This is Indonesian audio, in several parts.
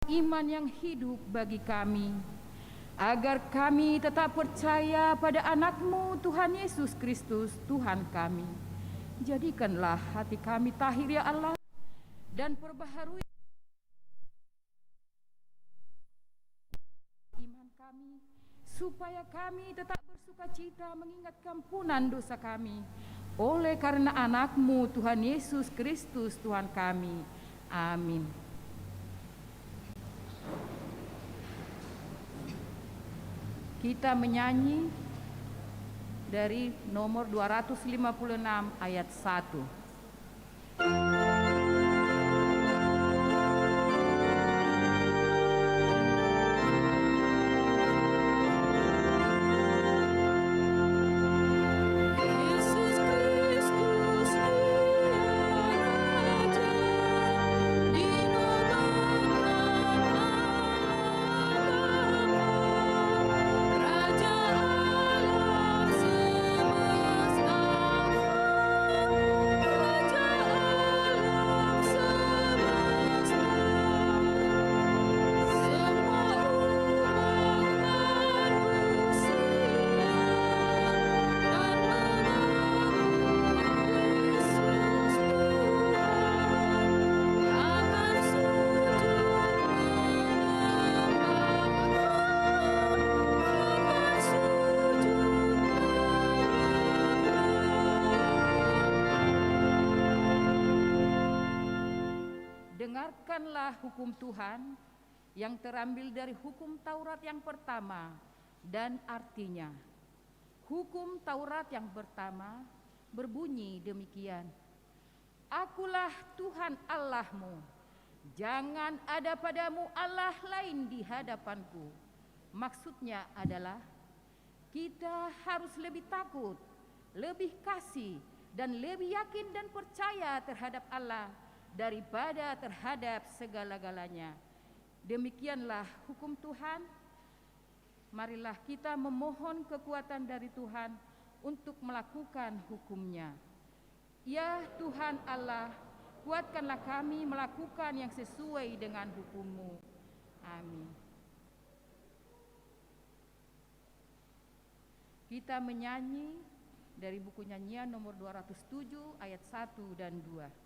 iman yang hidup bagi kami, agar kami tetap percaya pada anak-Mu Tuhan Yesus Kristus Tuhan kami. Jadikanlah hati kami tahir ya Allah, dan perbaharui iman kami, supaya kami tetap bersukacita mengingat ampunan dosa kami, oleh karena anak-Mu Tuhan Yesus Kristus Tuhan kami. Amin. Kita menyanyi dari nomor 256 ayat 1. Dengarkanlah hukum Tuhan yang terambil dari hukum Taurat yang pertama, dan artinya, hukum Taurat yang pertama berbunyi demikian: Akulah Tuhan Allahmu, jangan ada padamu Allah lain di hadapanku. Maksudnya adalah kita harus lebih takut, lebih kasih, dan lebih yakin dan percaya terhadap Allah daripada terhadap segala-galanya. Demikianlah hukum Tuhan. Marilah kita memohon kekuatan dari Tuhan untuk melakukan hukum-Nya. Ya Tuhan Allah, kuatkanlah kami melakukan yang sesuai dengan hukum-Mu. Amin. Kita menyanyi dari buku nyanyian nomor 207 ayat 1 dan 2.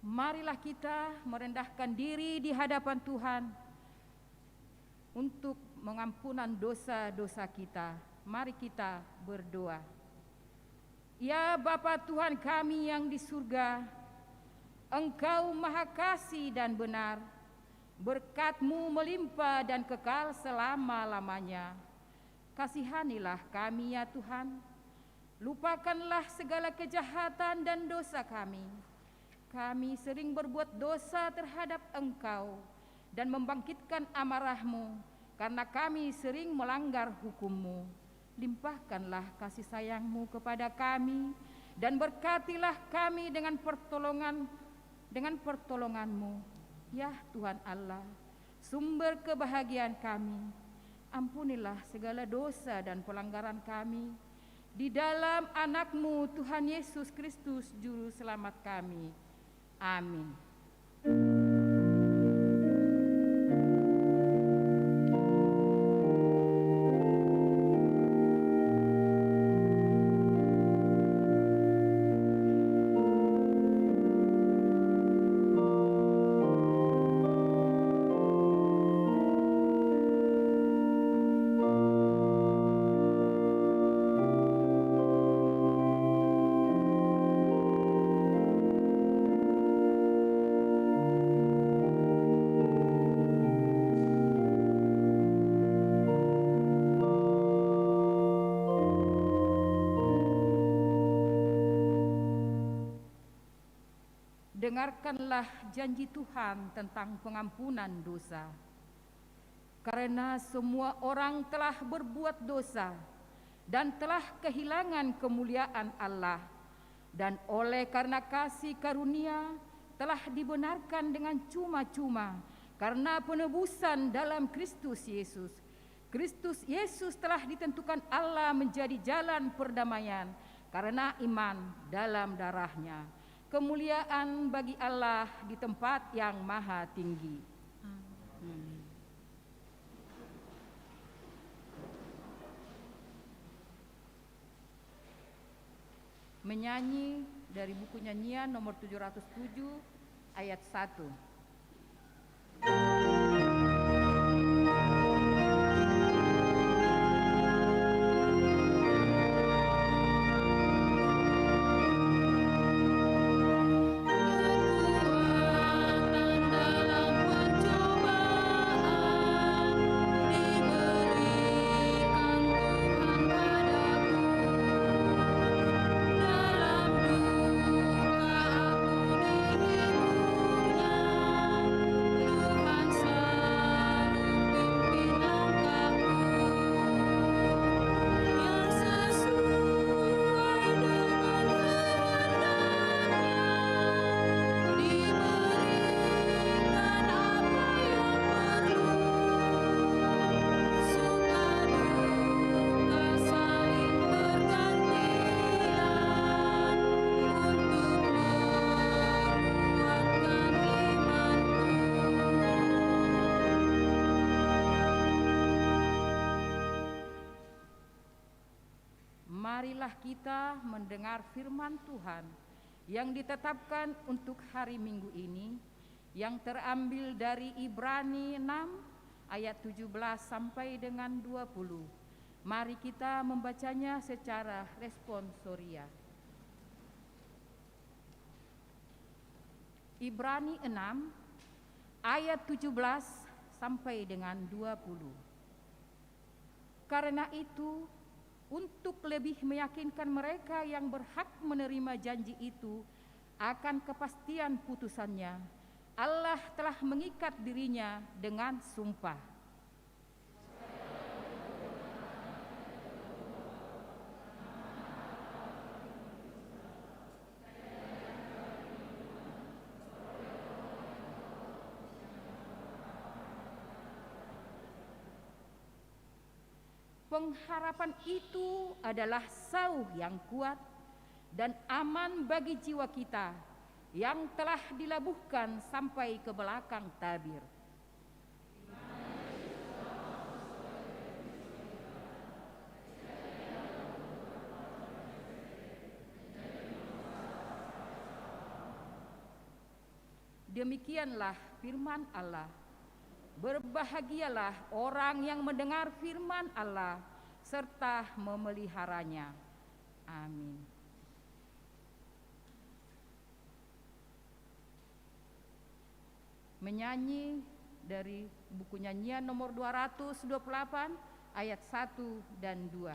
Marilah kita merendahkan diri di hadapan Tuhan untuk mengampunan dosa-dosa kita. Mari kita berdoa. Ya Bapa Tuhan kami yang di surga, Engkau maha kasih dan benar, berkat-Mu melimpah dan kekal selama-lamanya. Kasihanilah kami ya Tuhan. Lupakanlah segala kejahatan dan dosa kami. Kami sering berbuat dosa terhadap Engkau dan membangkitkan amarah-Mu karena kami sering melanggar hukum-Mu. Limpahkanlah kasih sayang-Mu kepada kami dan berkatilah kami dengan pertolongan-Mu. Ya Tuhan Allah, sumber kebahagiaan kami, ampunilah segala dosa dan pelanggaran kami di dalam anak-Mu Tuhan Yesus Kristus Juru Selamat kami. Amin. Dengarkanlah janji Tuhan tentang pengampunan dosa. Karena semua orang telah berbuat dosa dan telah kehilangan kemuliaan Allah, dan oleh karena kasih karunia telah dibenarkan dengan cuma-cuma karena penebusan dalam Kristus Yesus. Kristus Yesus telah ditentukan Allah menjadi jalan perdamaian karena iman dalam darah-Nya. Kemuliaan bagi Allah di tempat yang maha tinggi. Amin. Menyanyi dari buku nyanyian nomor 707 ayat 1. Marilah kita mendengar firman Tuhan yang ditetapkan untuk hari Minggu ini, yang terambil dari Ibrani 6 ayat 17 sampai dengan 20. Mari kita membacanya secara responsoria. Ibrani 6 ayat 17 sampai dengan 20. Karena itu, untuk lebih meyakinkan mereka yang berhak menerima janji itu akan kepastian putusannya, Allah telah mengikat dirinya dengan sumpah. Pengharapan itu adalah sauh yang kuat dan aman bagi jiwa kita yang telah dilabuhkan sampai ke belakang tabir. Demikianlah firman Allah. Berbahagialah orang yang mendengar firman Allah serta memeliharanya. Amin. Menyanyi dari buku nyanyian nomor 228 ayat 1 dan 2.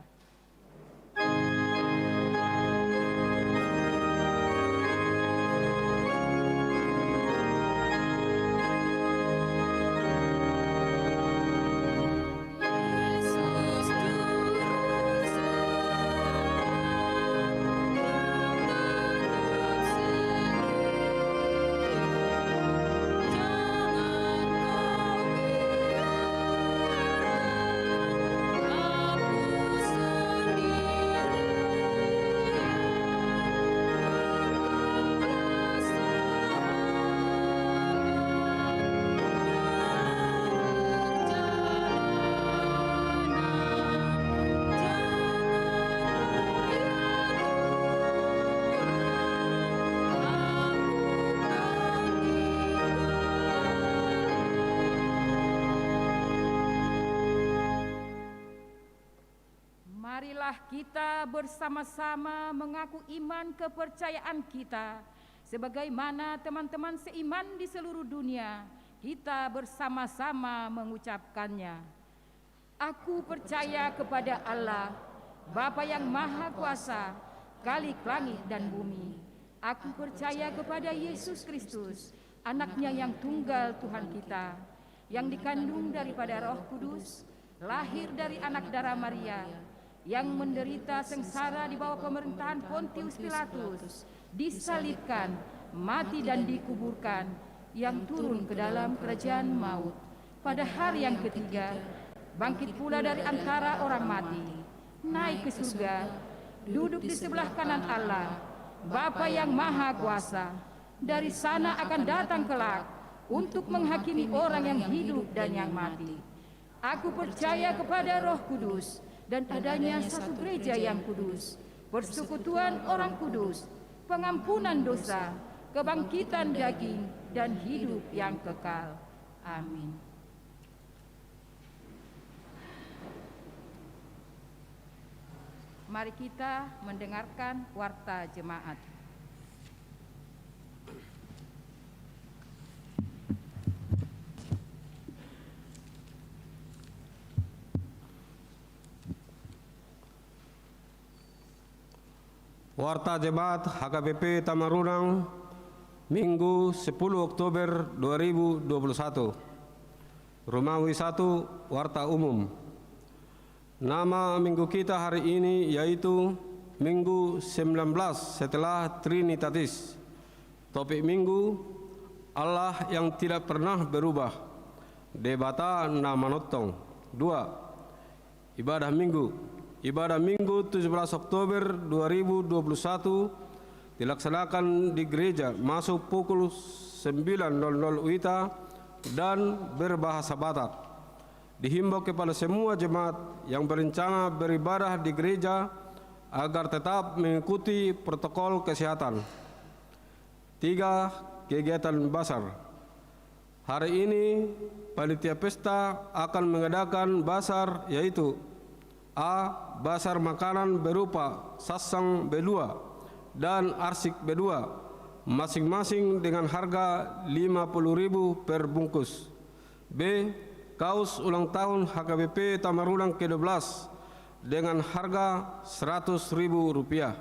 Marilah kita bersama-sama mengaku iman kepercayaan kita, sebagaimana teman-teman seiman di seluruh dunia, kita bersama-sama mengucapkannya. Aku percaya kepada Allah, Bapa yang Maha Kuasa, Khalik langit dan bumi. Aku percaya kepada Yesus Kristus, Anaknya yang tunggal Tuhan kita, yang dikandung daripada Roh Kudus, lahir dari anak darah Maria, yang menderita sengsara di bawah pemerintahan Pontius Pilatus, disalibkan, mati dan dikuburkan, yang turun ke dalam kerajaan maut. Pada hari yang ketiga, bangkit pula dari antara orang mati, naik ke surga, duduk di sebelah kanan Allah, Bapa yang Maha Kuasa. Dari sana akan datang kelak untuk menghakimi orang yang hidup dan yang mati. Aku percaya kepada Roh Kudus dan adanya satu gereja yang kudus, persekutuan orang kudus, pengampunan dosa, kebangkitan daging, dan hidup yang kekal. Amin. Mari kita mendengarkan warta jemaat. Warta Jemaat HKBP Tamarunang, Minggu 10 Oktober 2021. Romawi 1, Warta Umum. Nama minggu kita hari ini yaitu Minggu 19 setelah Trinitatis. Topik minggu, Allah yang tidak pernah berubah. Debata na manotong. 2. Ibadah minggu. Ibadah Minggu 17 Oktober 2021 dilaksanakan di gereja masuk pukul 9.00 WITA dan berbahasa Batak. Dihimbau kepada semua jemaat yang berencana beribadah di gereja agar tetap mengikuti protokol kesehatan. 3. Kegiatan Basar. Hari ini panitia pesta akan mengadakan basar, yaitu A. Basar makanan berupa sasang B2 dan arsik B2, masing-masing dengan harga 50.000 per bungkus. B. Kaos ulang tahun HKBP Tamarunang ke-12 dengan harga Rp100.000.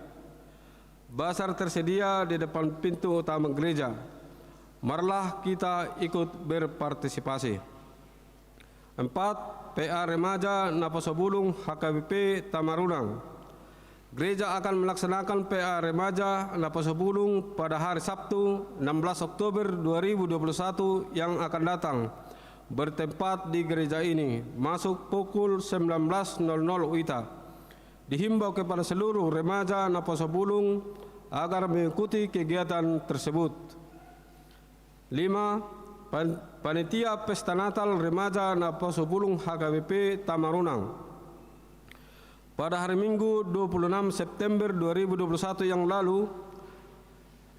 Basar tersedia di depan pintu utama gereja. Marilah kita ikut berpartisipasi. 4. PA Remaja Naposobulung HKBP Tamarunang. Gereja akan melaksanakan PA Remaja Naposobulung pada hari Sabtu 16 Oktober 2021 yang akan datang, bertempat di gereja ini, masuk pukul 19.00 WITA. Dihimbau kepada seluruh remaja Naposobulung agar mengikuti kegiatan tersebut. 5. Panitia Pesta Natal Remaja Naposobulung HKBP Tamarunang. Pada hari Minggu 26 September 2021 yang lalu,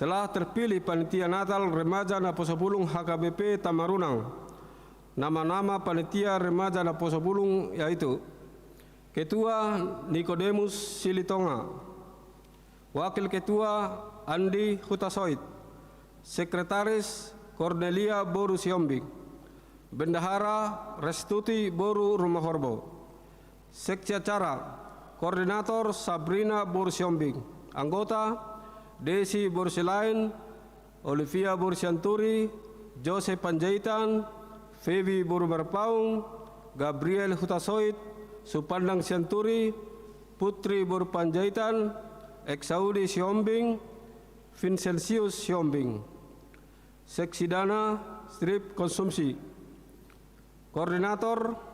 telah terpilih Panitia Natal Remaja Naposobulung HKBP Tamarunang. Nama-nama Panitia Remaja Naposobulung yaitu Ketua Nikodemus Silitonga, Wakil Ketua Andi Hutasoid, Sekretaris Cornelia Boru Siombing, Bendahara Restuti Boru Rumah Horbo, Seksi acara, Koordinator Sabrina Borsiombing. Anggota Desi Borsilain, Olivia Borsianturi, Joseph Panjaitan, Febi Borbarpaung, Gabriel Hutasoit, Supandang Sianturi, Putri Borpanjaitan, Exaudi Siombing, Vincenzius Siombing. Seksi dana strip konsumsi, Koordinator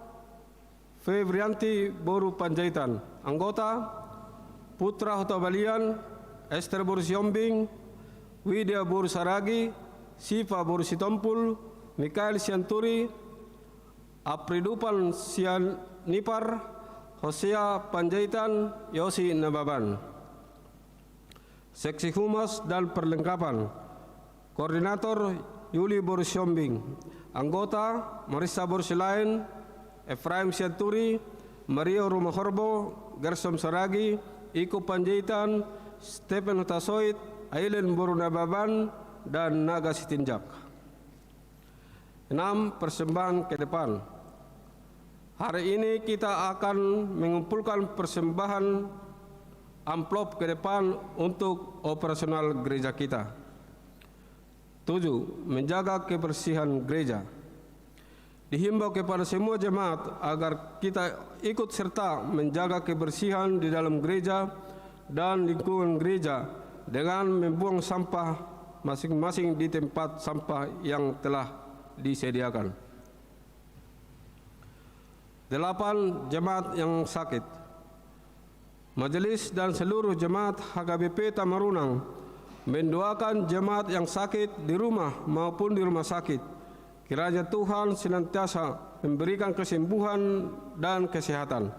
Febrianti Boru Panjaitan. Anggota Putra Hutabalian, Esther Boru Siombing, Widya Boru Saragi, Siva Boru Sitompul, Mikael Sianturi, Apridupan Sianipar, Hosea Panjaitan, Yosi Nababan. Seksi Humas dan Perlengkapan, Koordinator Yuli Boru Siombing. Anggota Marissa Borsilain, Efraim Sianturi, Mario Rumahorbo, Gersom Saragi, Iko Panjaitan, Stephen Hutasoit, Ailen Boru Nababan, dan Naga Sitinjak. 6. Persembahan ke depan. Hari ini kita akan mengumpulkan persembahan amplop ke depan untuk operasional gereja kita. 7. Menjaga kebersihan gereja. Dihimbau kepada semua jemaat agar kita ikut serta menjaga kebersihan di dalam gereja dan lingkungan gereja dengan membuang sampah masing-masing di tempat sampah yang telah disediakan. 8. Jemaat yang sakit. Majelis dan seluruh jemaat HKBP Tamarunang mendoakan jemaat yang sakit di rumah maupun di rumah sakit. Kiranya Tuhan senantiasa memberikan kesembuhan dan kesehatan.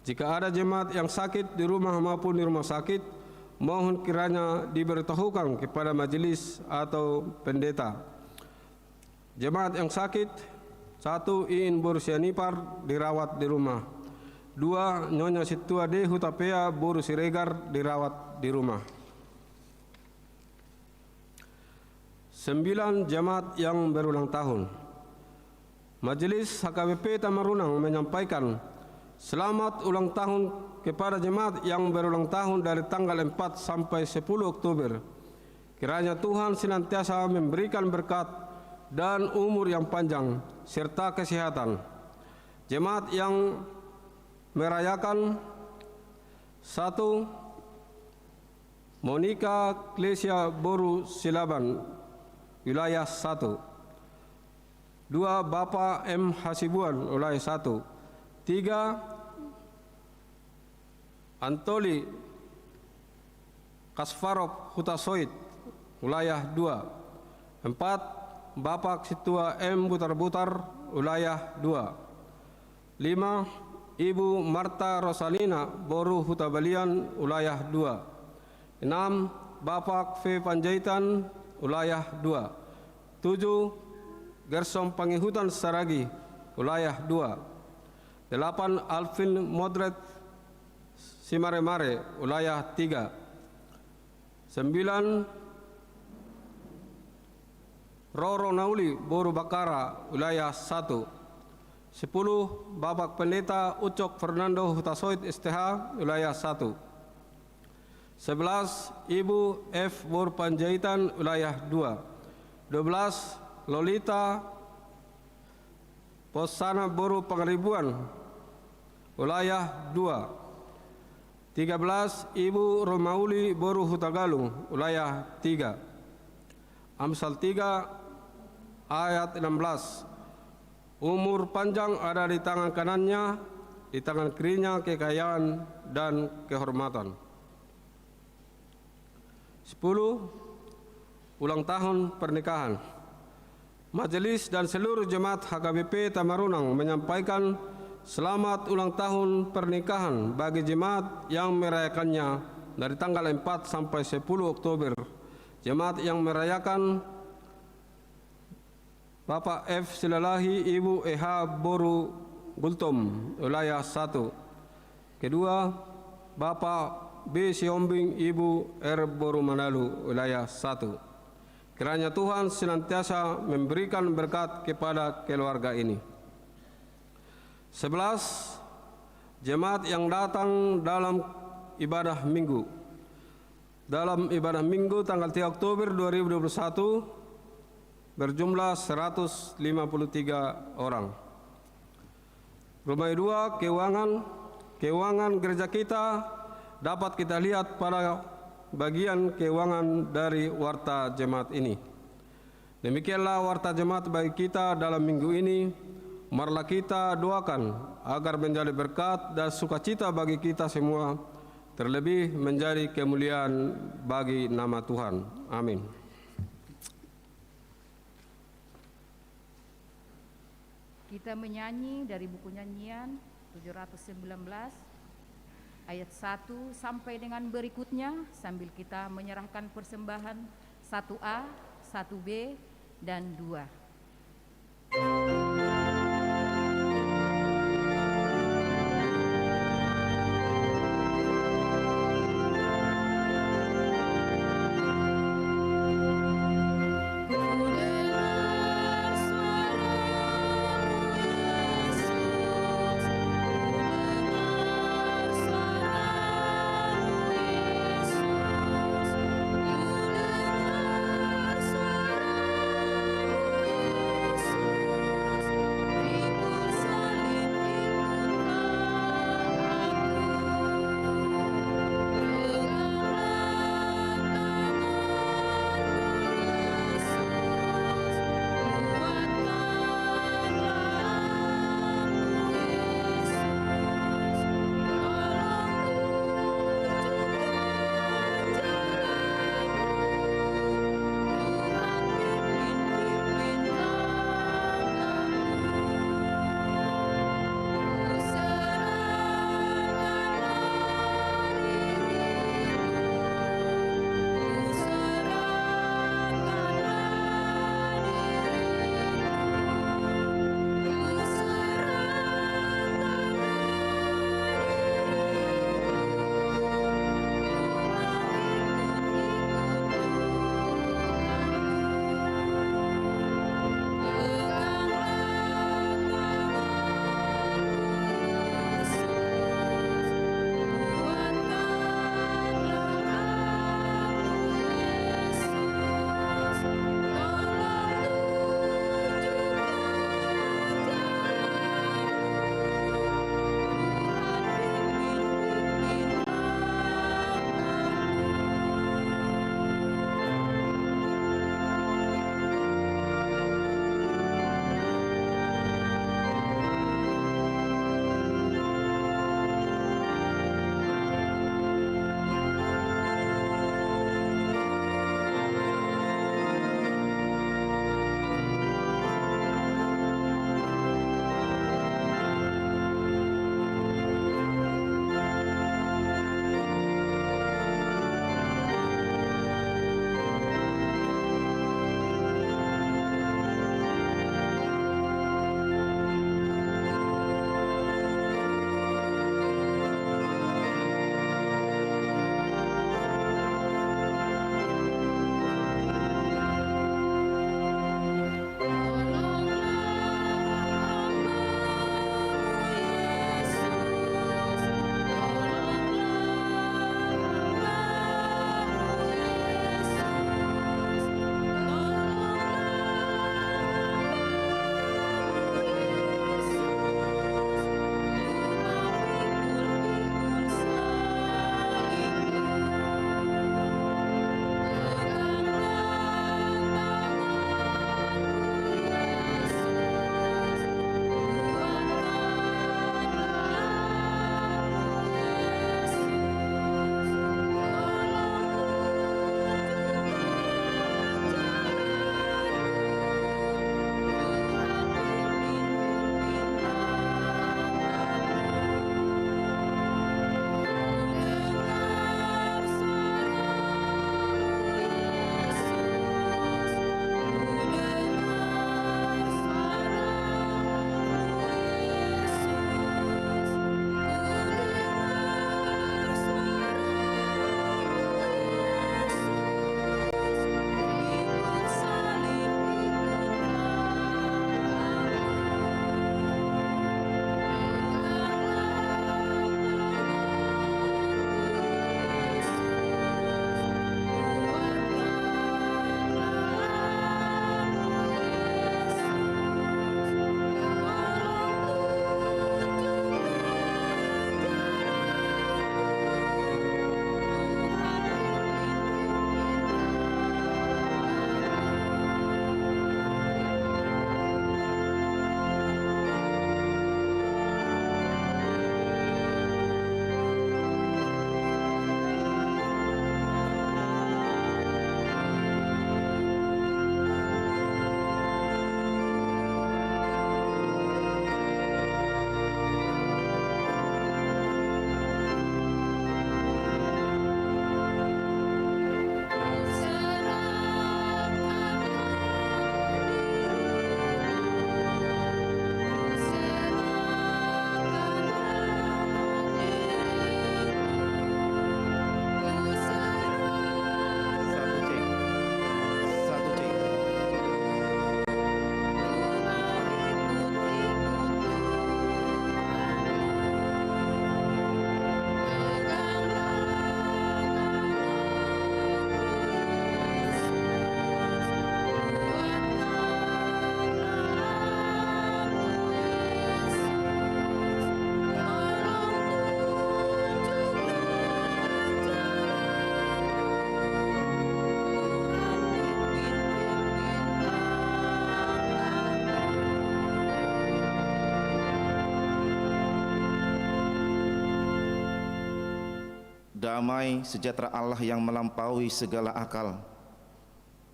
Jika ada jemaat yang sakit di rumah maupun di rumah sakit, mohon kiranya diberitahukan kepada majelis atau pendeta. Jemaat yang sakit, 1. Iin Boru Sianipar dirawat di rumah. 2. Nyonya Situa D. Hutapea Boru Siregar dirawat di rumah. 9. Jemaat yang berulang tahun. Majelis HKBP Tamarunang menyampaikan selamat ulang tahun kepada jemaat yang berulang tahun dari tanggal 4 sampai 10 Oktober. Kiranya Tuhan senantiasa memberikan berkat dan umur yang panjang serta kesehatan. Jemaat yang merayakan 1. Monica Klesia Boru Silaban, wilayah 1. 2. Bapak M. Hasibuan, wilayah 1. 3. Antoli Kasfarov Hutasoit, wilayah 2. 4. Bapak Situa M. Butar-Butar, wilayah 2. 5. Ibu Marta Rosalina Boru Hutabalian, wilayah 2. 6. Bapak V. Panjaitan, wilayah 2. 7. Gersom Pangihutan Saragi, wilayah 2. 8. Alvin Modret Simaremare, wilayah 3. 9. Roro Nauli Boru Bakara, wilayah 1. 10. Bapak Pendeta Ucok Fernando Hutasoit STH, wilayah 1. 11. Ibu F. Boru Panjaitan, wilayah 2. 12. Lolita Posana Boru Pangaribuan, wilayah 2. 13. Ibu Romauli Boru Hutagalung, wilayah 3. Amsal 3 ayat 16. Umur panjang ada di tangan kanannya, di tangan kirinya kekayaan dan kehormatan. 10. Ulang tahun pernikahan. Majelis dan seluruh jemaat HKBP Tamarunang menyampaikan selamat ulang tahun pernikahan bagi jemaat yang merayakannya dari tanggal 4 sampai 10 Oktober. Jemaat yang merayakan: Bapak F. Silalahi, Ibu EH Boru Gultom, wilayah 1. Kedua, Bapak B. Siombing, Ibu R. Boru Manalu, wilayah 1. Kiranya Tuhan senantiasa memberikan berkat kepada keluarga ini. 11. Jemaat yang datang dalam ibadah minggu. Dalam ibadah minggu tanggal 3 Oktober 2021 berjumlah 153 orang. Rumah 2, keuangan gereja kita dapat kita lihat pada bagian keuangan dari warta jemaat ini. Demikianlah warta jemaat bagi kita dalam minggu ini. Marilah kita doakan agar menjadi berkat dan sukacita bagi kita semua, terlebih menjadi kemuliaan bagi nama Tuhan. Amin. Kita menyanyi dari buku nyanyian 719 ayat 1 sampai dengan berikutnya sambil kita menyerahkan persembahan 1A, 1B, dan 2. Yesus, damai sejahtera Allah yang melampaui segala akal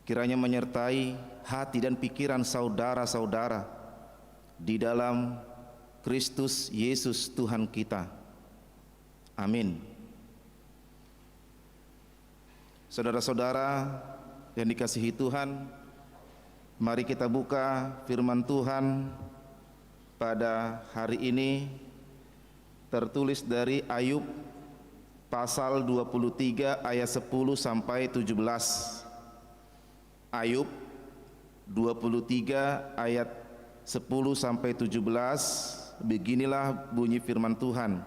kiranya menyertai hati dan pikiran saudara-saudara di dalam Kristus Yesus Tuhan kita. Amin. Saudara-saudara yang dikasihi Tuhan, mari kita buka firman Tuhan pada hari ini, tertulis dari Ayub pasal 23 ayat 10 sampai 17. Ayub 23 ayat 10 sampai 17, beginilah bunyi firman Tuhan.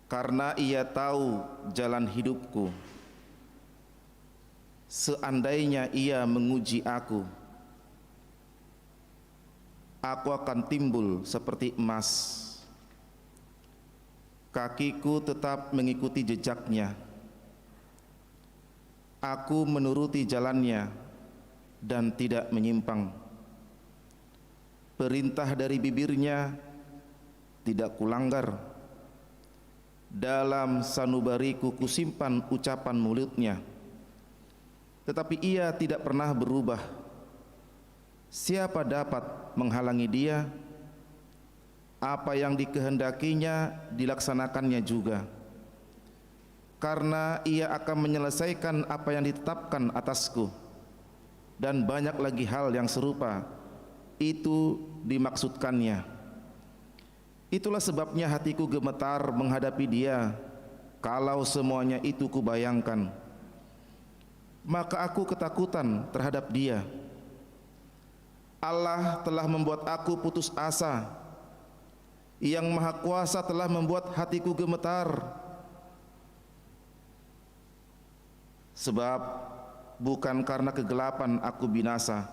Karena ia tahu jalan hidupku, seandainya ia menguji aku, aku akan timbul seperti emas. Kakiku tetap mengikuti jejaknya, aku menuruti jalannya dan tidak menyimpang. Perintah dari bibirnya tidak kulanggar, dalam sanubariku kusimpan ucapan mulutnya. Tetapi ia tidak pernah berubah. Siapa dapat menghalangi dia? Apa yang dikehendakinya dilaksanakannya juga. Karena ia akan menyelesaikan apa yang ditetapkan atasku, dan banyak lagi hal yang serupa itu dimaksudkannya. Itulah sebabnya hatiku gemetar menghadapi dia. Kalau semuanya itu kubayangkan, maka aku ketakutan terhadap dia. Allah telah membuat aku putus asa, Yang Maha Kuasa telah membuat hatiku gemetar. Sebab bukan karena kegelapan aku binasa,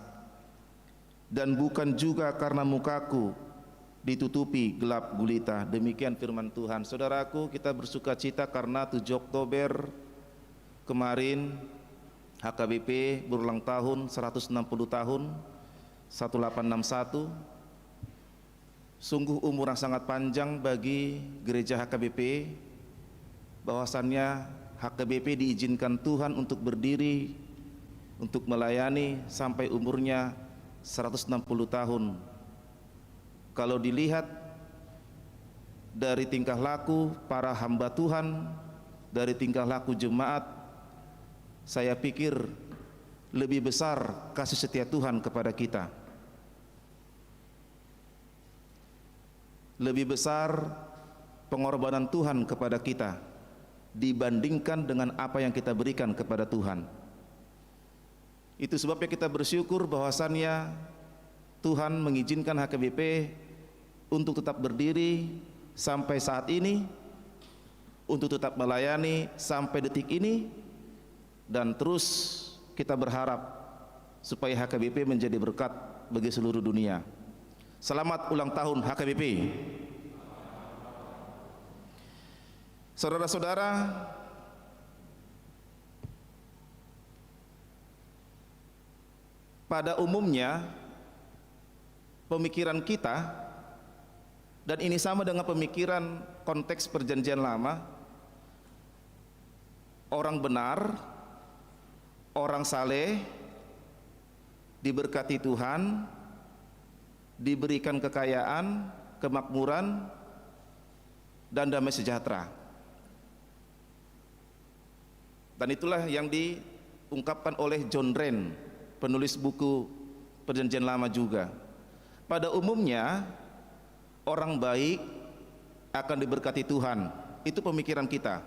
dan bukan juga karena mukaku ditutupi gelap gulita. Demikian firman Tuhan. Saudaraku, kita bersuka cita karena 7 Oktober kemarin HKBP berulang tahun 160 tahun 1861. Sungguh umur yang sangat panjang bagi gereja HKBP, bahwasannya HKBP diizinkan Tuhan untuk berdiri, untuk melayani sampai umurnya 160 tahun. Kalau dilihat dari tingkah laku para hamba Tuhan, dari tingkah laku jemaat, saya pikir lebih besar kasih setia Tuhan kepada kita. Lebih besar pengorbanan Tuhan kepada kita dibandingkan dengan apa yang kita berikan kepada Tuhan. Itu sebabnya kita bersyukur bahwasannya Tuhan mengizinkan HKBP untuk tetap berdiri sampai saat ini, untuk tetap melayani sampai detik ini, dan terus kita berharap supaya HKBP menjadi berkat bagi seluruh dunia. Selamat ulang tahun HKBP. Saudara-saudara, pada umumnya pemikiran kita, dan ini sama dengan pemikiran konteks perjanjian lama, orang benar, orang saleh, diberkati Tuhan, diberikan kekayaan, kemakmuran, dan damai sejahtera. Dan itulah yang diungkapkan oleh John Ren, penulis buku Perjanjian Lama juga. Pada umumnya orang baik akan diberkati Tuhan. Itu pemikiran kita.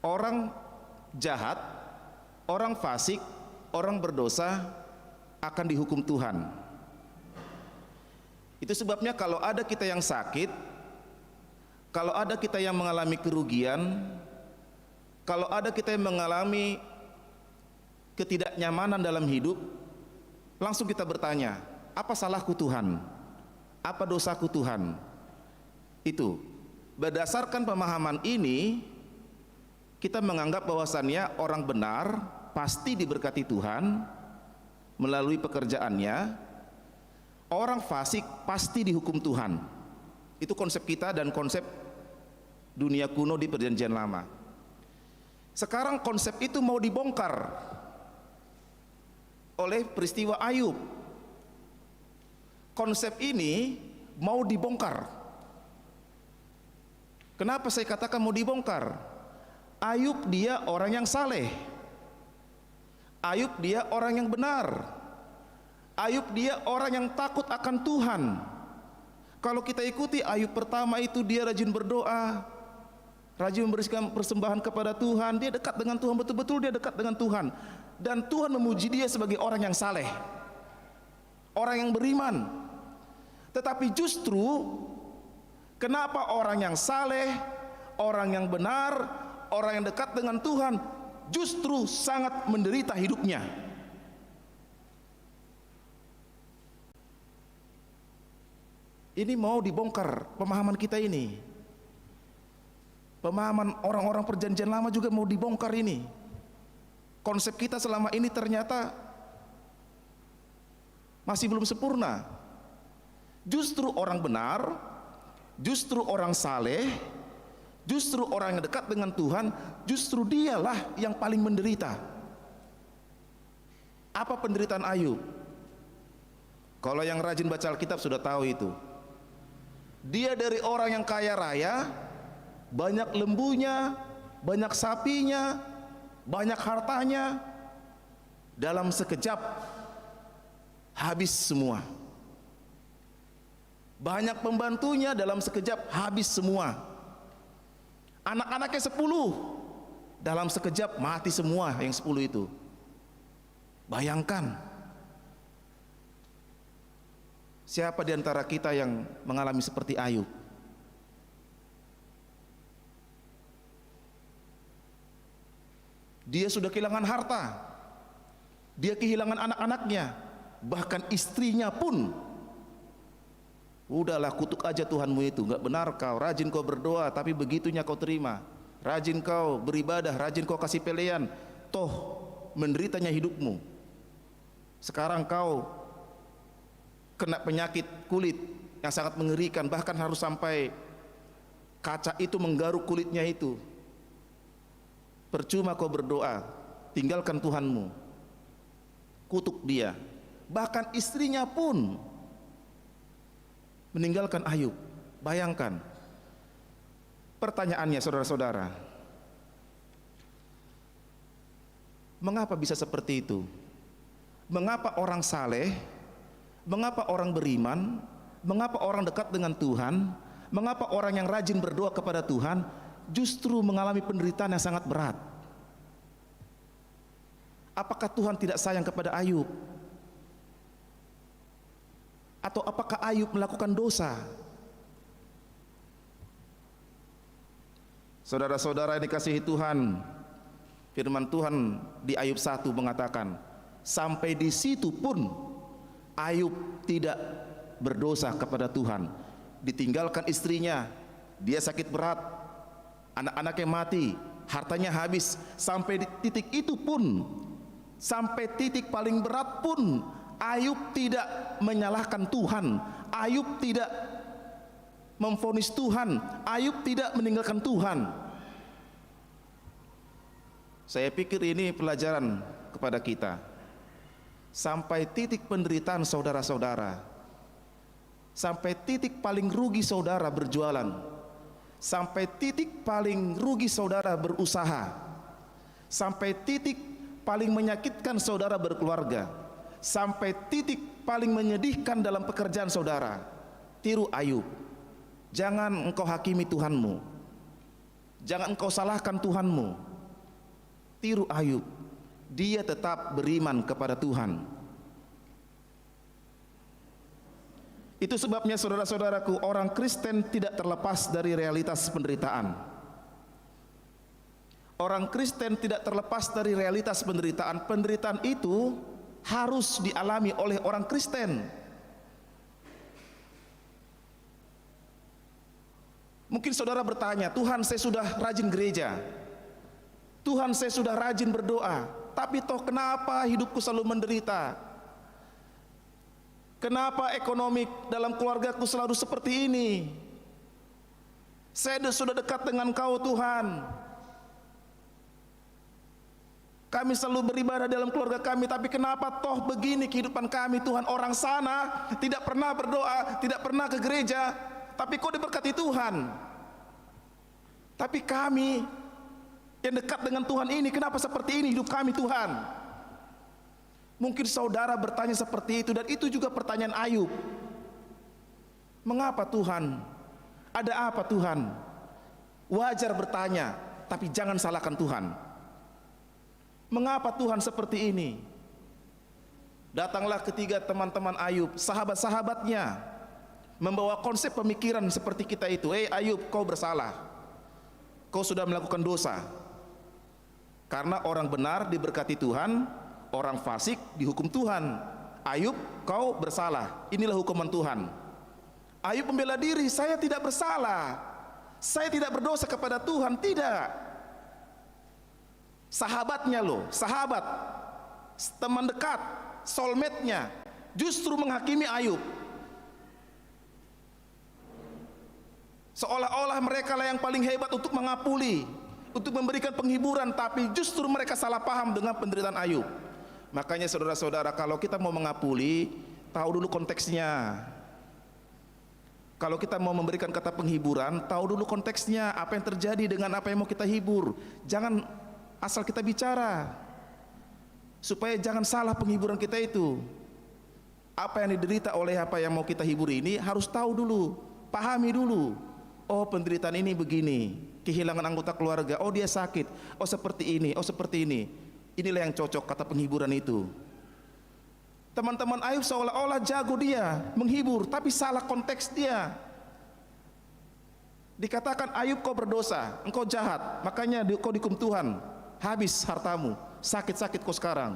Orang jahat, orang fasik, orang berdosa akan dihukum Tuhan. Itu sebabnya kalau ada kita yang sakit, kalau ada kita yang mengalami kerugian, kalau ada kita yang mengalami ketidaknyamanan dalam hidup, langsung kita bertanya, apa salahku Tuhan? Apa dosaku Tuhan? Itu berdasarkan pemahaman ini, kita menganggap bahwasannya orang benar pasti diberkati Tuhan melalui pekerjaannya, orang fasik pasti dihukum Tuhan. Itu konsep kita dan konsep dunia kuno di Perjanjian Lama. Sekarang konsep itu mau dibongkar oleh peristiwa Ayub. Konsep ini mau dibongkar. Kenapa saya katakan mau dibongkar? Ayub dia orang yang saleh. Ayub dia orang yang benar. Ayub dia orang yang takut akan Tuhan. Kalau kita ikuti Ayub pertama itu, dia rajin berdoa, rajin memberikan persembahan kepada Tuhan, dia dekat dengan Tuhan, betul-betul dia dekat dengan Tuhan. Dan Tuhan memuji dia sebagai orang yang saleh, orang yang beriman. Tetapi justru kenapa orang yang saleh, orang yang benar, orang yang dekat dengan Tuhan justru sangat menderita hidupnya? Ini mau dibongkar pemahaman kita ini. Pemahaman orang-orang Perjanjian Lama juga mau dibongkar ini. Konsep kita selama ini ternyata masih belum sempurna. Justru orang benar, justru orang saleh, justru orang yang dekat dengan Tuhan, justru dialah yang paling menderita. Apa penderitaan Ayub? Kalau yang rajin baca Alkitab sudah tahu itu. Dia dari orang yang kaya raya, banyak lembunya, banyak sapinya, banyak hartanya, dalam sekejap habis semua. Banyak pembantunya, dalam sekejap habis semua. Anak-anaknya 10, dalam sekejap mati semua yang 10 itu. Bayangkan, siapa di antara kita yang mengalami seperti Ayub? Dia sudah kehilangan harta, dia kehilangan anak-anaknya, bahkan istrinya pun. Udahlah, kutuk aja Tuhanmu itu, gak benar kau, rajin kau berdoa tapi begitunya kau terima, rajin kau beribadah, rajin kau kasih pelean, toh menderitanya hidupmu. Sekarang kau kena penyakit kulit yang sangat mengerikan, bahkan harus sampai kaca itu menggaruk kulitnya itu. Percuma kau berdoa, tinggalkan Tuhanmu, kutuk dia. Bahkan istrinya pun meninggalkan Ayub. Bayangkan. Pertanyaannya saudara-saudara, mengapa bisa seperti itu? Mengapa orang saleh, mengapa orang beriman, mengapa orang dekat dengan Tuhan, mengapa orang yang rajin berdoa kepada Tuhan justru mengalami penderitaan yang sangat berat? Apakah Tuhan tidak sayang kepada Ayub? Atau apakah Ayub melakukan dosa? Saudara-saudara yang dikasihi Tuhan, firman Tuhan di Ayub 1 mengatakan, sampai di situ pun Ayub tidak berdosa kepada Tuhan. Ditinggalkan istrinya, dia sakit berat, anak-anaknya mati, hartanya habis. Sampai di titik itu pun, sampai titik paling berat pun, Ayub tidak menyalahkan Tuhan, Ayub tidak memvonis Tuhan, Ayub tidak meninggalkan Tuhan. Saya pikir ini pelajaran kepada kita. Sampai titik penderitaan saudara-saudara, sampai titik paling rugi saudara berjualan, sampai titik paling rugi saudara berusaha, sampai titik paling menyakitkan saudara berkeluarga, sampai titik paling menyedihkan dalam pekerjaan saudara, tiru Ayub. Jangan engkau hakimi Tuhanmu, jangan engkau salahkan Tuhanmu. Tiru Ayub, dia tetap beriman kepada Tuhan. Itu sebabnya saudara-saudaraku, orang Kristen tidak terlepas dari realitas penderitaan. Orang Kristen tidak terlepas dari realitas penderitaan. Penderitaan itu harus dialami oleh orang Kristen. Mungkin saudara bertanya, Tuhan saya sudah rajin gereja, Tuhan saya sudah rajin berdoa, tapi toh kenapa hidupku selalu menderita? Kenapa ekonomi dalam keluargaku selalu seperti ini? Saya sudah dekat dengan Kau Tuhan. Kami selalu beribadah dalam keluarga kami, tapi kenapa toh begini kehidupan kami Tuhan? Orang sana tidak pernah berdoa, tidak pernah ke gereja, tapi Kau diberkati Tuhan. Tapi kami yang dekat dengan Tuhan ini, kenapa seperti ini hidup kami Tuhan? Mungkin saudara bertanya seperti itu, dan itu juga pertanyaan Ayub. Mengapa Tuhan? Ada apa Tuhan? Wajar bertanya, tapi jangan salahkan Tuhan. Mengapa Tuhan seperti ini? Datanglah ketiga teman-teman Ayub, sahabat-sahabatnya, membawa konsep pemikiran seperti kita itu. Ayub, kau bersalah. Kau sudah melakukan dosa. Karena orang benar diberkati Tuhan, orang fasik dihukum Tuhan. Ayub, kau bersalah. Inilah hukuman Tuhan. Ayub membela diri, saya tidak bersalah. Saya tidak berdosa kepada Tuhan, tidak. Sahabatnya loh, sahabat, teman dekat, soulmate-nya, justru menghakimi Ayub. Seolah-olah mereka lah yang paling hebat untuk mengapuli, untuk memberikan penghiburan, tapi justru mereka salah paham dengan penderitaan Ayub. Makanya saudara-saudara, kalau kita mau mengapuli, tahu dulu konteksnya. Kalau kita mau memberikan kata penghiburan, tahu dulu konteksnya, apa yang terjadi dengan apa yang mau kita hibur. Jangan asal kita bicara, supaya jangan salah penghiburan kita itu. Apa yang diderita oleh apa yang mau kita hibur ini harus tahu dulu, pahami dulu. Oh, penderitaan ini begini, kehilangan anggota keluarga, oh dia sakit, oh seperti ini, oh seperti ini. Inilah yang cocok kata penghiburan itu. Teman-teman Ayub seolah-olah jago dia menghibur, tapi salah konteks dia. Dikatakan, Ayub kau berdosa, engkau jahat, makanya kau dihukum Tuhan, habis hartamu, sakit-sakit kau sekarang.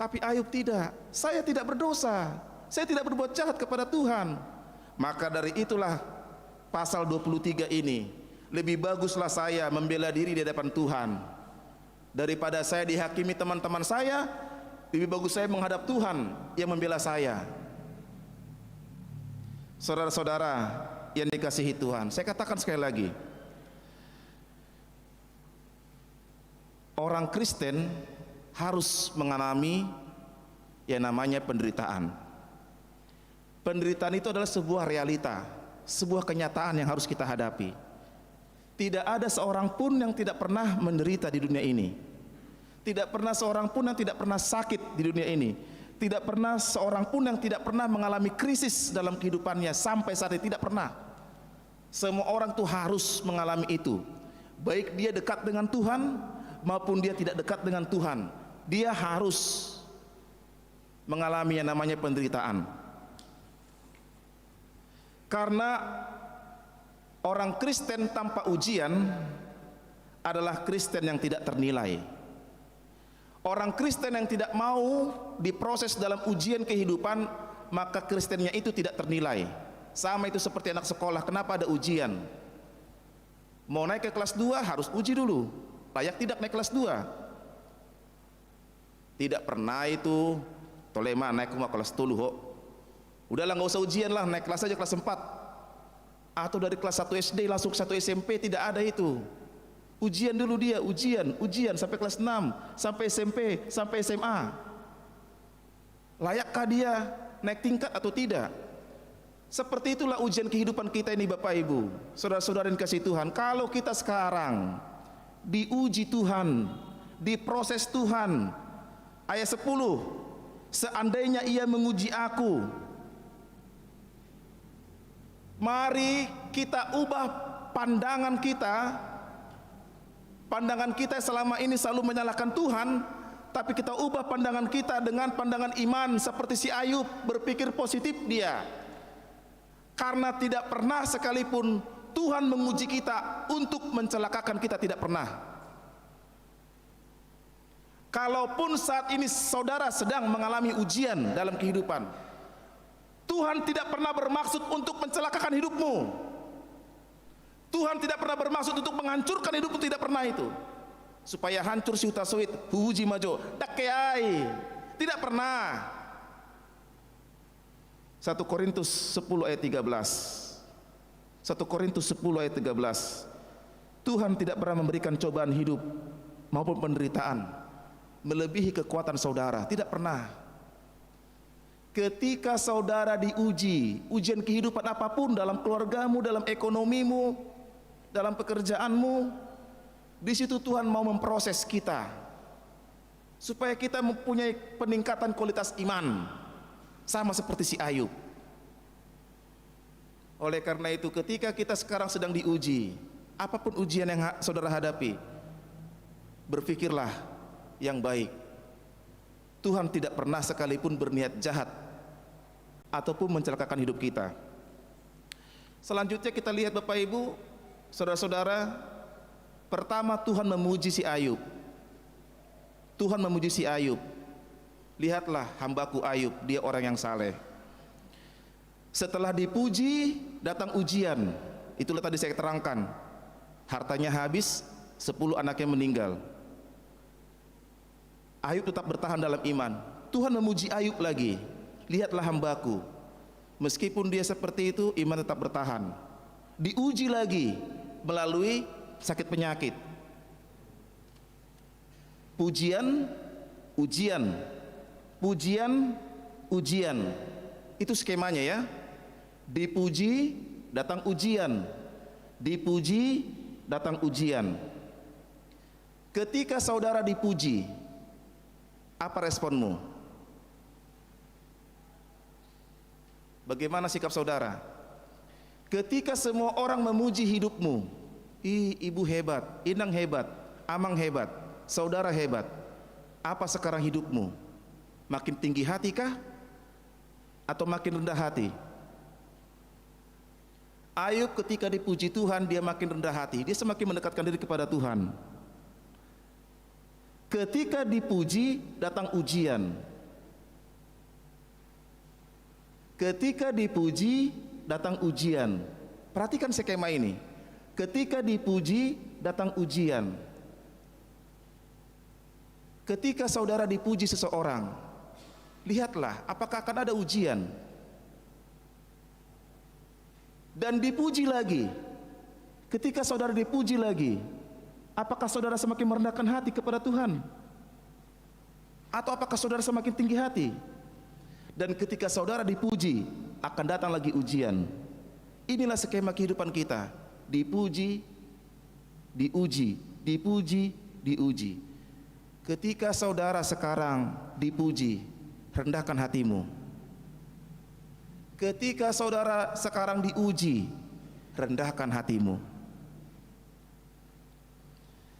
Tapi Ayub tidak, saya tidak berdosa, saya tidak berbuat jahat kepada Tuhan. Maka dari itulah pasal 23 ini, lebih baguslah saya membela diri di hadapan Tuhan daripada saya dihakimi teman-teman saya. Lebih bagus saya menghadap Tuhan yang membela saya. Saudara-saudara yang dikasihi Tuhan, saya katakan sekali lagi, orang Kristen harus mengalami yang namanya penderitaan. Penderitaan itu adalah sebuah realita, sebuah kenyataan yang harus kita hadapi. Tidak ada seorang pun yang tidak pernah menderita di dunia ini. Tidak pernah seorang pun yang tidak pernah sakit di dunia ini. Tidak pernah seorang pun yang tidak pernah mengalami krisis dalam kehidupannya sampai saat ini, tidak pernah. Semua orang tuh harus mengalami itu. Baik dia dekat dengan Tuhan maupun dia tidak dekat dengan Tuhan, dia harus mengalami yang namanya penderitaan. Karena orang Kristen tanpa ujian adalah Kristen yang tidak ternilai. Orang Kristen yang tidak mau diproses dalam ujian kehidupan, maka Kristennya itu tidak ternilai. Sama itu seperti anak sekolah, kenapa ada ujian? Mau naik ke kelas 2 harus uji dulu, layak tidak naik kelas 2. Tidak pernah itu tolema naik ke kelas 10 kok. Udahlah nggak usah ujian lah, naik kelas aja kelas 4. Atau dari kelas 1 SD langsung 1 SMP, tidak ada itu. Ujian dulu dia, ujian sampai kelas 6, sampai SMP, sampai SMA. Layakkah dia naik tingkat atau tidak? Seperti itulah ujian kehidupan kita ini Bapak Ibu, saudara-saudara yang kasih Tuhan. Kalau kita sekarang diuji Tuhan, diproses Tuhan. Ayat 10, seandainya ia menguji aku, mari kita ubah pandangan kita. Pandangan kita selama ini selalu menyalahkan Tuhan, tapi kita ubah pandangan kita dengan pandangan iman seperti si Ayub, berpikir positif dia. Karena tidak pernah sekalipun Tuhan menguji kita untuk mencelakakan kita, tidak pernah. Kalaupun saat ini saudara sedang mengalami ujian dalam kehidupan, Tuhan tidak pernah bermaksud untuk mencelakakan hidupmu. Tuhan tidak pernah bermaksud untuk menghancurkan hidupmu, tidak pernah itu. Supaya hancur si utasuit, huji majo, dakeai. Tidak pernah. 1 Korintus 10 ayat 13. 1 Korintus 10 ayat 13. Tuhan tidak pernah memberikan cobaan hidup maupun penderitaan melebihi kekuatan saudara, tidak pernah. Ketika saudara diuji, ujian kehidupan apapun, dalam keluargamu, dalam ekonomimu, dalam pekerjaanmu, di situ Tuhan mau memproses kita supaya kita mempunyai peningkatan kualitas iman, sama seperti si Ayub. Oleh karena itu, ketika kita sekarang sedang diuji, apapun ujian yang saudara hadapi, berpikirlah yang baik. Tuhan tidak pernah sekalipun berniat jahat ataupun mencelakakan hidup kita. Selanjutnya kita lihat Bapak Ibu, saudara-saudara, pertama Tuhan memuji si Ayub. Tuhan memuji si Ayub. Lihatlah hambaku Ayub, dia orang yang saleh. Setelah dipuji, datang ujian. Itulah tadi saya terangkan. Hartanya habis, 10 anaknya meninggal. Ayub tetap bertahan dalam iman. Tuhan memuji Ayub lagi. Lihatlah hambaku, meskipun dia seperti itu, iman tetap bertahan. Diuji lagi melalui sakit penyakit. Pujian, ujian. Pujian, ujian. Itu skemanya ya. Dipuji, datang ujian. Dipuji, datang ujian. Ketika saudara dipuji, apa responmu? Bagaimana sikap saudara? Ketika semua orang memuji hidupmu, ih, ibu hebat, Inang hebat, Amang hebat, saudara hebat. Apa sekarang hidupmu? Makin tinggi hati kah? Atau makin rendah hati? Ayub ketika dipuji Tuhan, dia makin rendah hati, dia semakin mendekatkan diri kepada Tuhan. Ketika dipuji, datang ujian. Ketika dipuji, datang ujian. Perhatikan skema ini. Ketika dipuji, datang ujian. Ketika saudara dipuji seseorang, lihatlah apakah akan ada ujian. Dan dipuji lagi. Ketika saudara dipuji lagi, apakah saudara semakin merendahkan hati kepada Tuhan? Atau apakah saudara semakin tinggi hati? Dan ketika saudara dipuji, akan datang lagi ujian. Inilah skema kehidupan kita. Dipuji, diuji, dipuji, diuji. Ketika saudara sekarang dipuji, rendahkan hatimu. Ketika saudara sekarang diuji, rendahkan hatimu.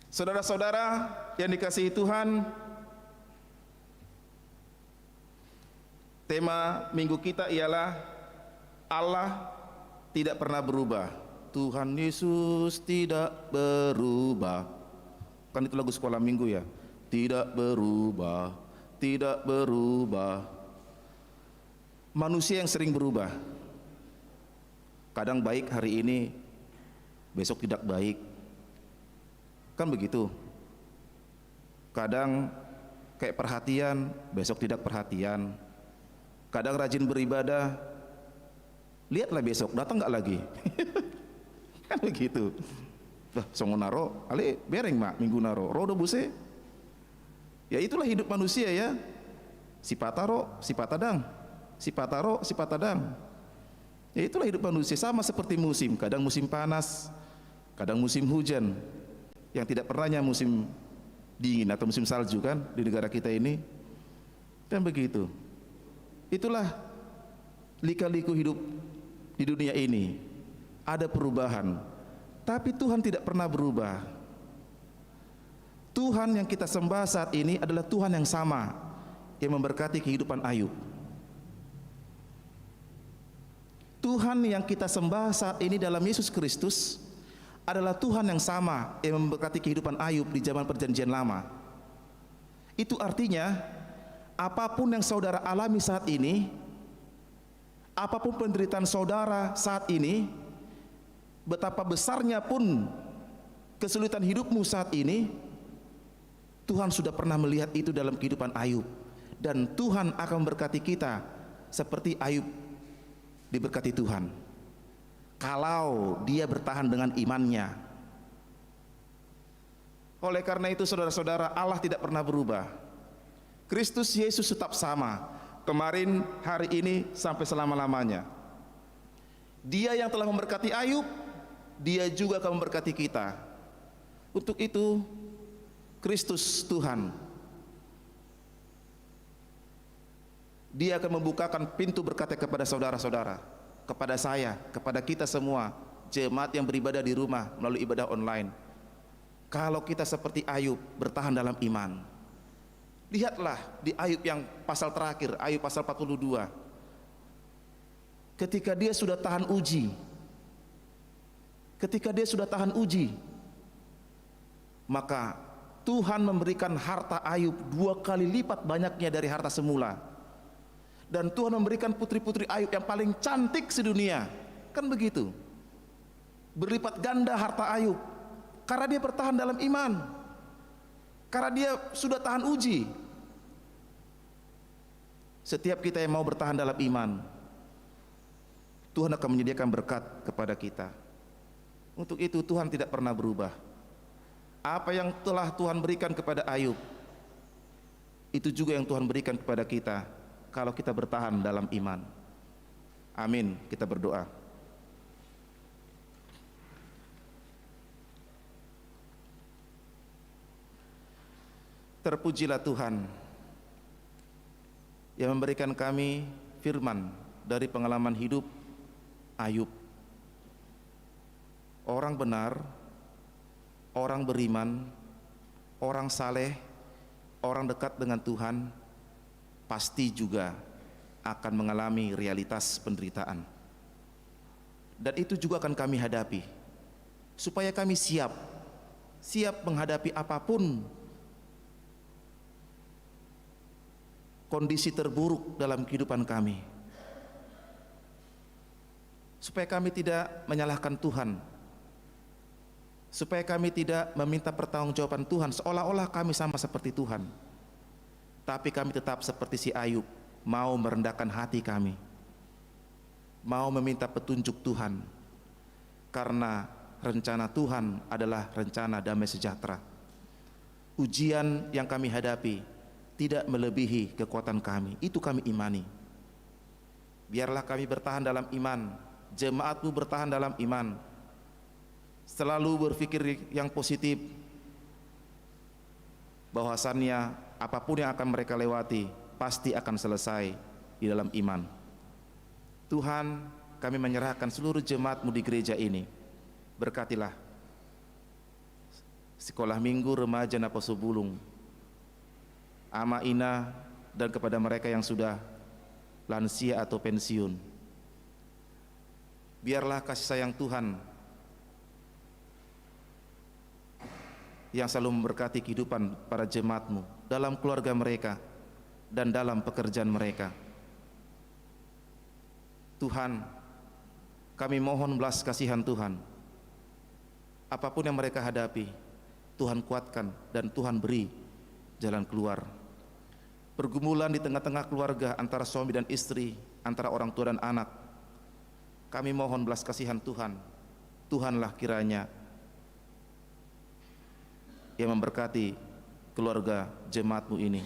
Saudara-saudara yang dikasihi Tuhan, tema minggu kita ialah Allah tidak pernah berubah. Tuhan Yesus tidak berubah. Kan itu lagu sekolah minggu ya. Tidak berubah, tidak berubah. Manusia yang sering berubah. Kadang baik hari ini, besok tidak baik. Kan begitu. Kadang kayak perhatian, besok tidak perhatian. Kadang rajin beribadah, lihatlah besok datang nggak lagi. Kan begitu. Songo naro, ale bereng mak minggu naro, rodo buse. Ya itulah hidup manusia ya. Si pataro, si patadang, si pataro, si patadang. Ya itulah hidup manusia, sama seperti musim. Kadang musim panas, kadang musim hujan. Yang tidak pernahnya musim dingin atau musim salju kan di negara kita ini. Dan begitu. Itulah lika-liku hidup di dunia ini. Ada perubahan, tapi Tuhan tidak pernah berubah. Tuhan yang kita sembah saat ini adalah Tuhan yang sama, yang memberkati kehidupan Ayub. Tuhan yang kita sembah saat ini dalam Yesus Kristus adalah Tuhan yang sama yang memberkati kehidupan Ayub di zaman perjanjian lama. Itu artinya apapun yang saudara alami saat ini, apapun penderitaan saudara saat ini, betapa besarnya pun kesulitan hidupmu saat ini, Tuhan sudah pernah melihat itu dalam kehidupan Ayub. Dan Tuhan akan memberkati kita seperti Ayub diberkati Tuhan. kalau dia bertahan dengan imannya. Oleh karena itu saudara-saudara, Allah tidak pernah berubah. Kristus Yesus tetap sama, kemarin, hari ini, sampai selama-lamanya. Dia yang telah memberkati Ayub, Dia juga akan memberkati kita. Untuk itu Kristus Tuhan, Dia akan membukakan pintu berkat kepada saudara-saudara, kepada saya, kepada kita semua, jemaat yang beribadah di rumah melalui ibadah online. Kalau kita seperti Ayub, bertahan dalam iman. Lihatlah di Ayub yang pasal terakhir, Ayub pasal 42. Ketika dia sudah tahan uji, maka Tuhan memberikan harta Ayub 2 kali lipat banyaknya dari harta semula. Dan Tuhan memberikan putri-putri Ayub yang paling cantik sedunia. Kan begitu. Berlipat ganda harta Ayub, karena dia bertahan dalam iman, karena dia sudah tahan uji. Setiap kita yang mau bertahan dalam iman, Tuhan akan menyediakan berkat kepada kita. Untuk itu Tuhan tidak pernah berubah. Apa yang telah Tuhan berikan kepada Ayub, itu juga yang Tuhan berikan kepada kita, kalau kita bertahan dalam iman. Amin. Kita berdoa. Terpujilah Tuhan yang memberikan kami firman dari pengalaman hidup Ayub. Orang benar, orang beriman, orang saleh, orang dekat dengan Tuhan, pasti juga akan mengalami realitas penderitaan. Dan itu juga akan kami hadapi, supaya kami siap menghadapi apapun kondisi terburuk dalam kehidupan kami, supaya kami tidak menyalahkan Tuhan, supaya kami tidak meminta pertanggungjawaban Tuhan seolah-olah kami sama seperti Tuhan, tapi kami tetap seperti si Ayub, mau merendahkan hati kami, mau meminta petunjuk Tuhan, karena rencana Tuhan adalah rencana damai sejahtera. Ujian yang kami hadapi tidak melebihi kekuatan kami, itu kami imani. Biarlah kami bertahan dalam iman, jemaatmu bertahan dalam iman, selalu berpikir yang positif, bahwasannya apapun yang akan mereka lewati pasti akan selesai di dalam iman. Tuhan, kami menyerahkan seluruh jemaatmu di gereja ini. Berkatilah sekolah minggu remaja Naposo Bulung, Ama Ina, dan kepada mereka yang sudah lansia atau pensiun. Biarlah kasih sayang Tuhan yang selalu memberkati kehidupan para jemaatmu dalam keluarga mereka dan dalam pekerjaan mereka. Tuhan, kami mohon belas kasihan Tuhan. Apapun yang mereka hadapi, Tuhan kuatkan dan Tuhan beri jalan keluar. Pergumulan di tengah-tengah keluarga antara suami dan istri, antara orang tua dan anak, kami mohon belas kasihan Tuhan. Tuhanlah kiranya yang memberkati keluarga jemaatmu ini.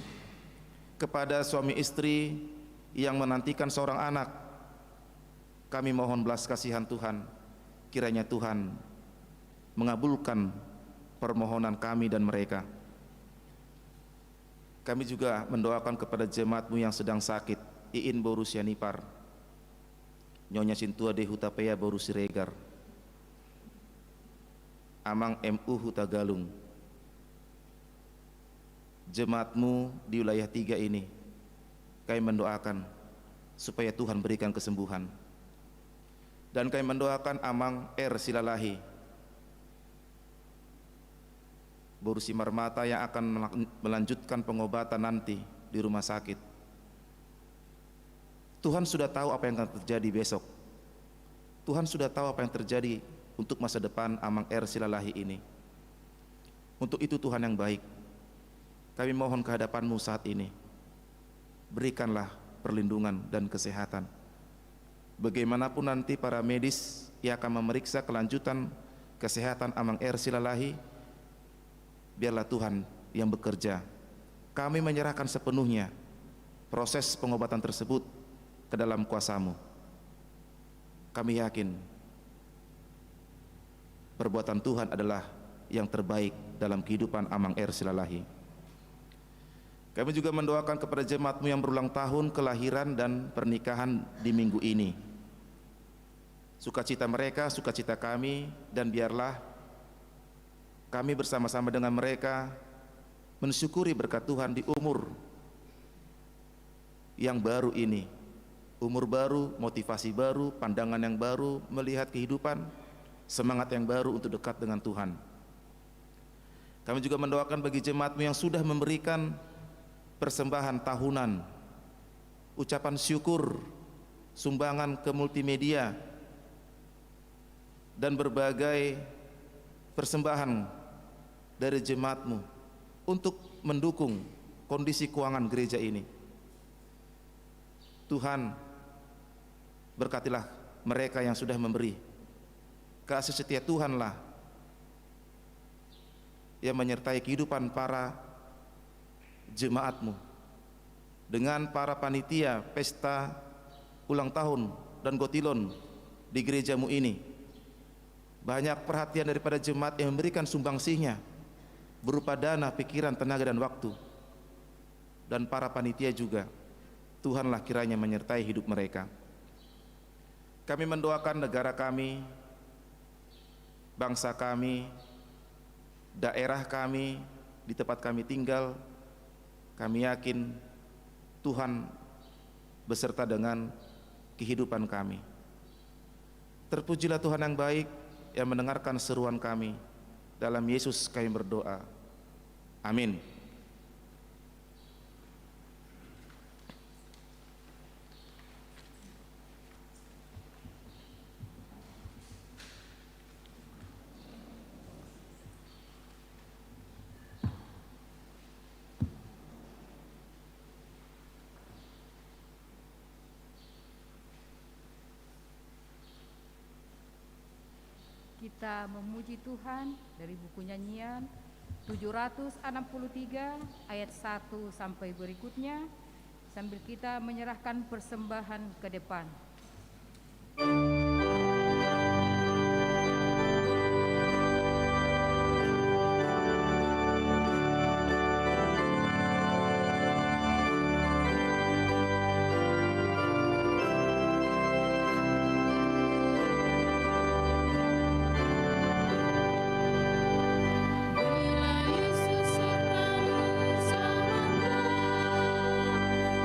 Kepada suami istri yang menantikan seorang anak, kami mohon belas kasihan Tuhan. Kiranya Tuhan mengabulkan permohonan kami dan mereka. Kami juga mendoakan kepada jemaatmu yang sedang sakit, Iin Boru Sianipar, Nyonya Sintua de Hutapea Boru Siregar, Amang MU Hutagalung. Jemaatmu di wilayah 3 ini, kami mendoakan supaya Tuhan berikan kesembuhan. Dan kami mendoakan Amang R Silalahi Boru Simarmata yang akan melanjutkan pengobatan nanti di rumah sakit. Tuhan sudah tahu apa yang akan terjadi besok. Tuhan sudah tahu apa yang terjadi untuk masa depan Amang R Silalahi ini. Untuk itu Tuhan yang baik, kami mohon kehadapan-Mu saat ini. Berikanlah perlindungan dan kesehatan. Bagaimanapun nanti para medis yang akan memeriksa kelanjutan kesehatan Amang R. Silalahi, biarlah Tuhan yang bekerja. Kami menyerahkan sepenuhnya proses pengobatan tersebut ke dalam kuasa-Mu. Kami yakin perbuatan Tuhan adalah yang terbaik dalam kehidupan Amang R. Silalahi. Kami juga mendoakan kepada jemaat-Mu yang berulang tahun kelahiran dan pernikahan di minggu ini. Sukacita mereka, sukacita kami, dan biarlah kami bersama-sama dengan mereka mensyukuri berkat Tuhan di umur yang baru ini. Umur baru, motivasi baru, pandangan yang baru, melihat kehidupan, semangat yang baru untuk dekat dengan Tuhan. Kami juga mendoakan bagi jemaat-Mu yang sudah memberikan persembahan tahunan, ucapan syukur, sumbangan ke multimedia, dan berbagai persembahan dari jemaat-Mu untuk mendukung kondisi keuangan gereja ini. Tuhan, berkatilah mereka yang sudah memberi. Kasih setia Tuhanlah yang menyertai kehidupan para jemaat-Mu, dengan para panitia pesta ulang tahun dan gotilon di gereja-Mu ini. Banyak perhatian daripada jemaat yang memberikan sumbangsihnya berupa dana, pikiran, tenaga, dan waktu. Dan para panitia juga, Tuhanlah kiranya menyertai hidup mereka. Kami mendoakan negara kami, bangsa kami, daerah kami, di tempat kami tinggal. Kami yakin Tuhan beserta dengan kehidupan kami. Terpujilah Tuhan yang baik, yang mendengarkan seruan kami. Dalam Yesus kami berdoa. Amin. Kita memuji Tuhan dari buku nyanyian 763 ayat 1 sampai berikutnya, sambil kita menyerahkan persembahan ke depan.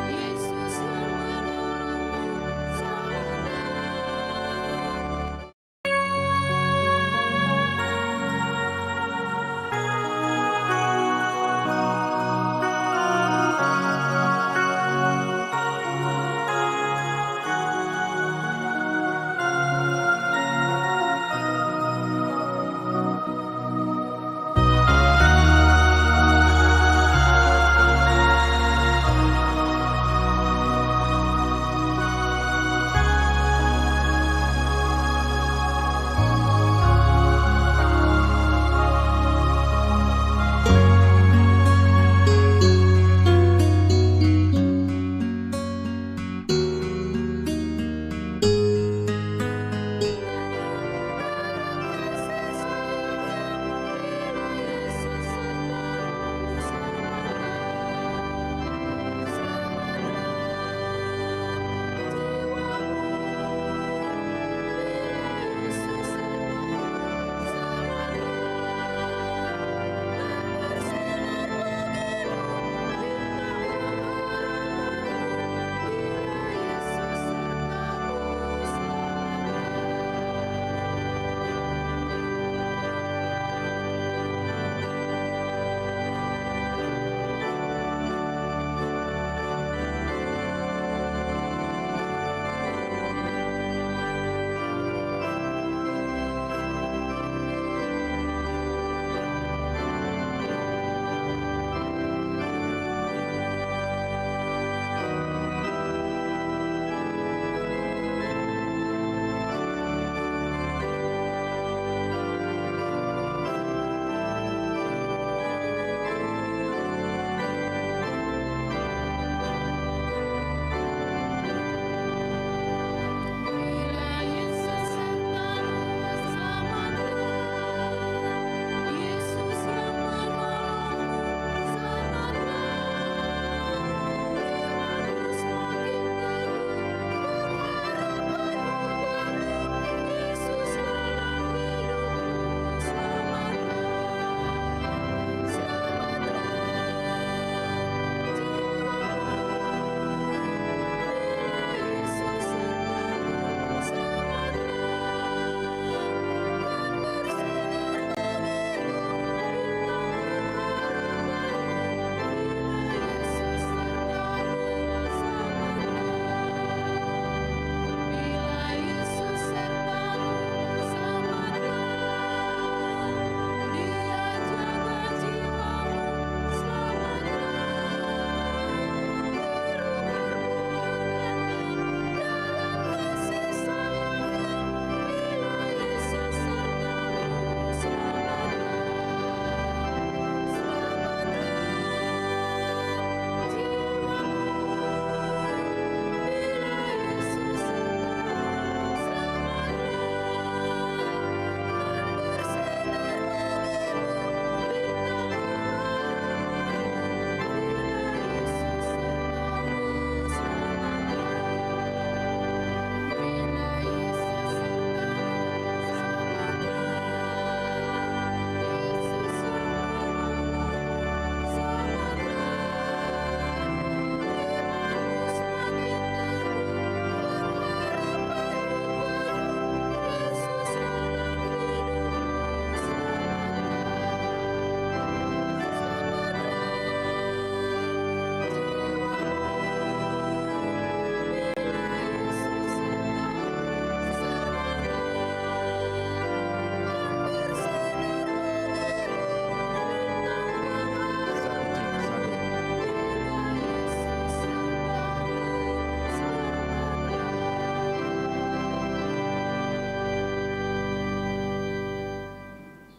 Yesus yang menolongmu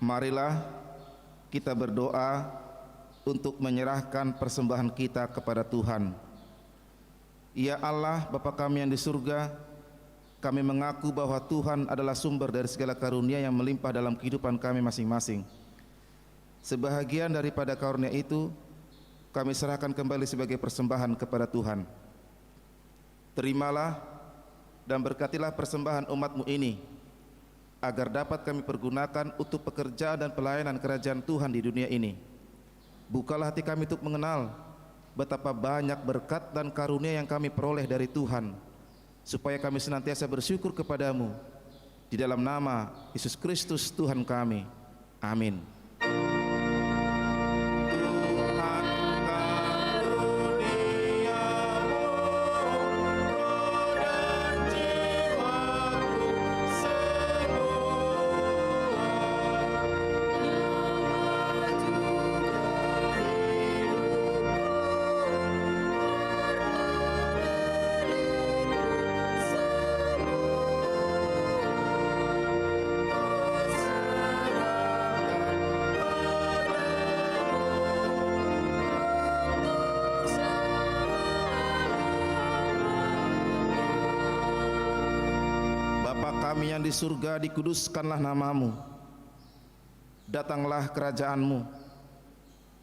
marilah kita berdoa untuk menyerahkan persembahan kita kepada Tuhan. Ya Allah, Bapa kami yang di surga, kami mengaku bahwa Tuhan adalah sumber dari segala karunia yang melimpah dalam kehidupan kami masing-masing. Sebahagian daripada karunia itu kami serahkan kembali sebagai persembahan kepada Tuhan. Terimalah dan berkatilah persembahan umat-Mu ini, agar dapat kami pergunakan untuk pekerjaan dan pelayanan kerajaan Tuhan di dunia ini. Bukalah hati kami untuk mengenal betapa banyak berkat dan karunia yang kami peroleh dari Tuhan, supaya kami senantiasa bersyukur kepadamu. Di dalam nama Yesus Kristus Tuhan kami. Amin. Kami yang di surga, dikuduskanlah namamu. Datanglah kerajaanmu.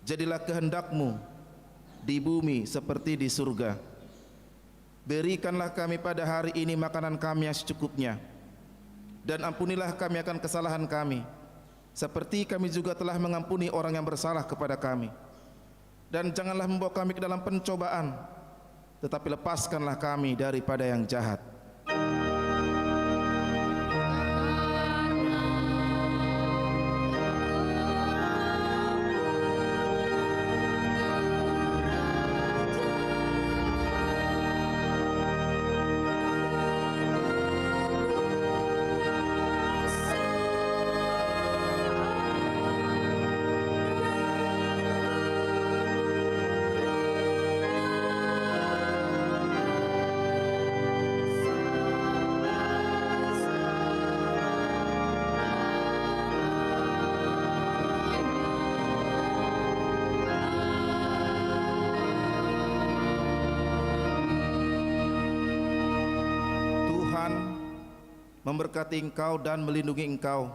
Jadilah kehendakmu di bumi seperti di surga. Berikanlah kami pada hari ini makanan kami yang secukupnya. Dan ampunilah kami akan kesalahan kami, seperti kami juga telah mengampuni orang yang bersalah kepada kami. Dan janganlah membawa kami ke dalam pencobaan, tetapi lepaskanlah kami daripada yang jahat. Memberkati engkau dan melindungi engkau.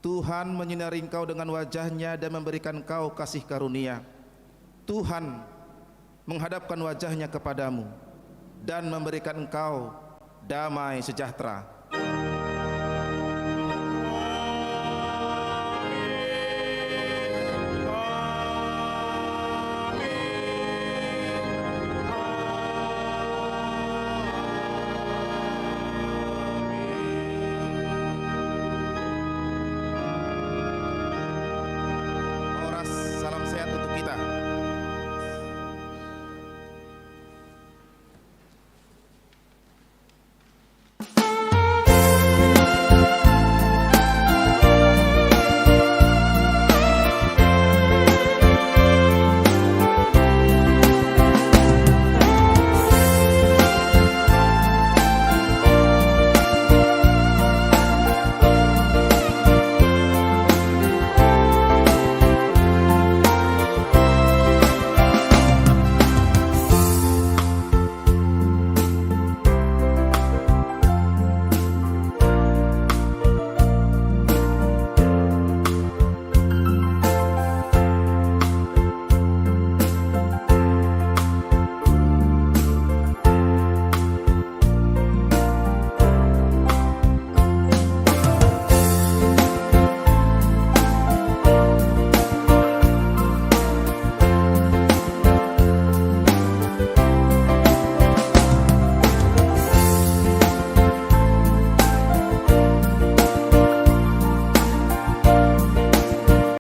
Tuhan menyinari engkau dengan wajah-Nya dan memberikan engkau kasih karunia. Tuhan menghadapkan wajah-Nya kepadamu dan memberikan engkau damai sejahtera.